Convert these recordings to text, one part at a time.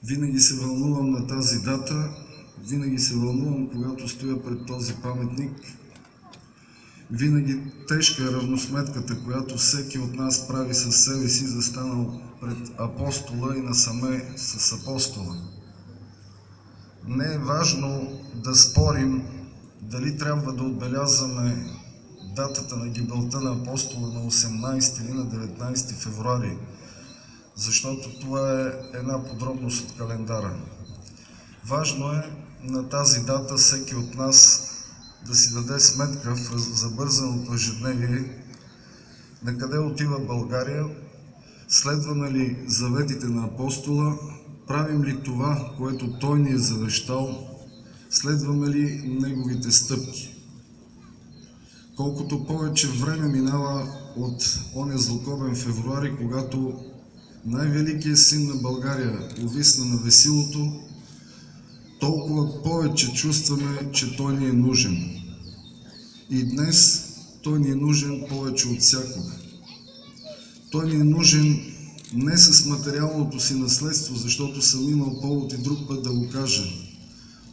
Винаги се вълнувам на тази дата, винаги се вълнувам, когато стоя пред този паметник. Винаги тежка е равносметката, която всеки от нас прави със себе си, застанал пред апостола и насаме с апостола. Не е важно да спорим дали трябва да отбелязваме датата на гибелта на апостола на 18 или на 19 февруари, защото това е една подробност от календара. Важно е на тази дата всеки от нас да си даде сметка в забързаното ежедневие на къде отива България, следваме ли заветите на апостола, правим ли това, което той ни е завещал, следваме ли неговите стъпки. Колкото повече време минава от оня злокобен февруари, когато най-великият син на България увисна на весилото, толкова повече чувстваме, че той ни е нужен. И днес той ни е нужен повече от всякога. Той ни е нужен не с материалното си наследство, защото съм имал повод и друг път да го кажа.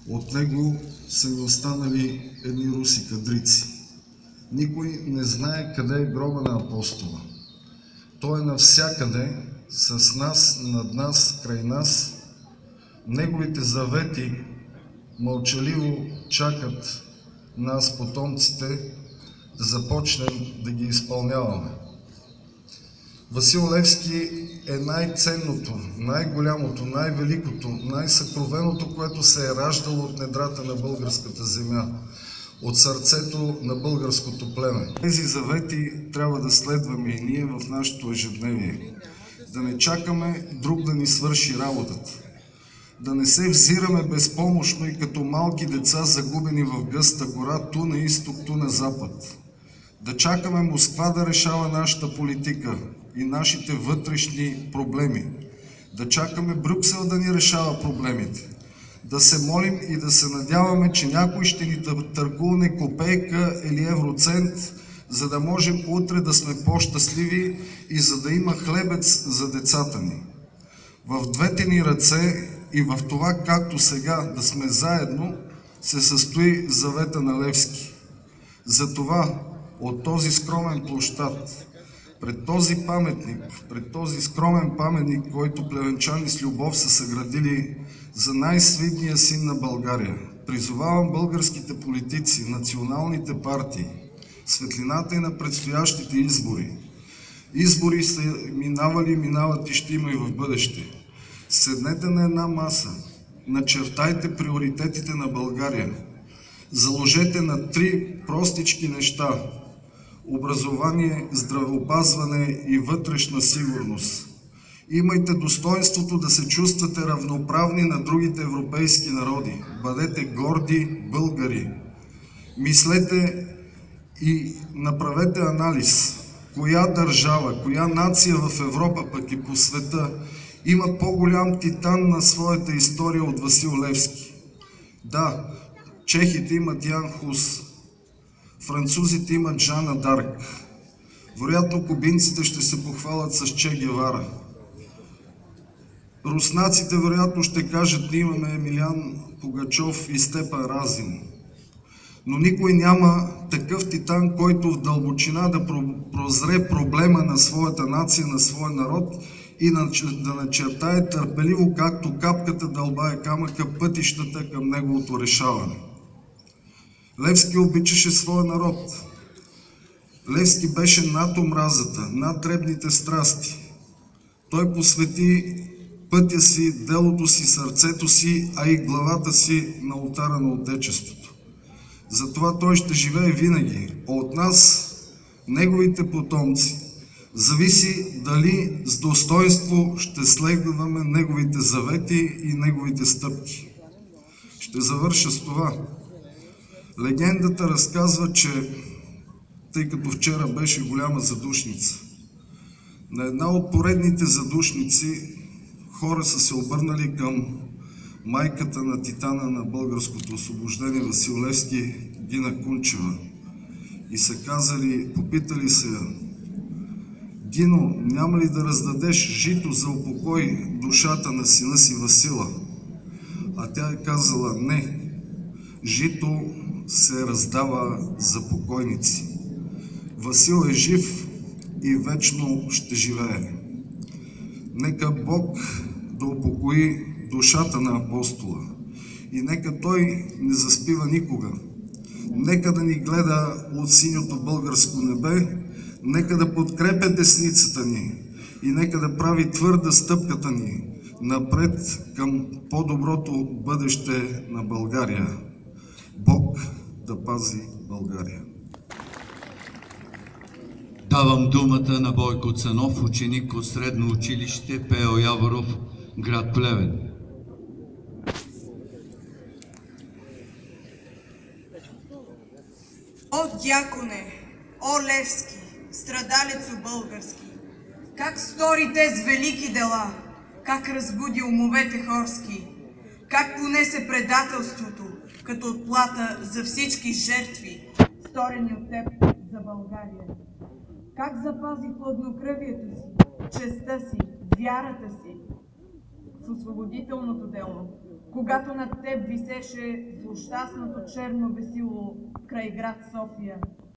От него са ми останали едни руси кадрици. Никой не знае къде е гроба на апостола. Той е навсякъде, с нас, над нас, край нас. Неговите завети мълчаливо чакат нас, потомците, да започнем да ги изпълняваме. Васил Левски е най-ценното, най-голямото, най-великото, най-съкровеното, което се е раждало от недрата на българската земя, от сърцето на българското племе. Тези завети трябва да следваме и ние в нашето ежедневие. Да не чакаме друг да ни свърши работата. Да не се взираме безпомощно и като малки деца, загубени в гъста гора, ту на изток, ту на запад. Да чакаме Москва да решава нашата политика и нашите вътрешни проблеми. Да чакаме Брюксел да ни решава проблемите. Да се молим и да се надяваме, че някой ще ни търгувне копейка или евроцент, за да можем утре да сме по-щастливи и за да има хлебец за децата ни. В двете ни ръце и в това, както сега да сме заедно, се състои завета на Левски. Затова от този скромен площад, пред този скромен паметник, който плевенчани с любов са съградили за най-свидния син на България, призовавам българските политици, националните партии, светлината и на предстоящите избори. Избори са минавали, минават и ще има и в бъдеще. Седнете на една маса, начертайте приоритетите на България, заложете на 3 простички неща: образование, здравеопазване и вътрешна сигурност. Имайте достоинството да се чувствате равноправни на другите европейски народи. Бъдете горди българи. Мислете и направете анализ. Коя държава, коя нация в Европа, пък и по света, има по-голям титан на своята история от Васил Левски? Да, чехите имат Ян Хус, французите имат Жана Дарк, вероятно кубинците ще се похвалят с Че Гевара. Руснаците вероятно ще кажат: ние имаме Емилиан Пугачов и Степан Разин. Но никой няма такъв титан, който в дълбочина да прозре проблема на своята нация, на своя народ и да начертае търпеливо, както капката дълбае камъка, пътищата към неговото решаване. Левски обичаше своя народ. Левски беше над омразата, над дребните страсти. Той посвети пътя си, делото си, сърцето си, а и главата си на олтара на Отечеството. Затова той ще живее винаги. От нас, неговите потомци, зависи дали с достоинство ще следваме неговите завети и неговите стъпки. Ще завърша с това. Легендата разказва, че, тъй като вчера беше голяма задушница, на една от поредните задушници хора са се обърнали към майката на титана на българското освобождение Васил Левски, Гина Кунчева, и са казали, попитали се: Гино, няма ли да раздадеш жито за упокой душата на сина си Васила? А тя е казала: не, жито се раздава за покойници. Васил е жив и вечно ще живее. Нека Бог да упокои душата на апостола и нека той не заспива никога. Нека да ни гледа от синьото българско небе, нека да подкрепя десницата ни и нека да прави твърда стъпката ни напред към по-доброто бъдеще на България. Бог да пази България. Давам думата на Бойко Цанов, ученик от Средно училище Пео Яворов, град Плевен. О, дяконе, о, Левски, страдалецо български, как стори тез велики дела, как разбуди умовете хорски, как понесе предателството, като отплата за всички жертви, сторени от теб за България. Как запази хладнокръвието си, честта си, вярата си в освободителното дело, когато над теб висеше злощастното черно весило край град София.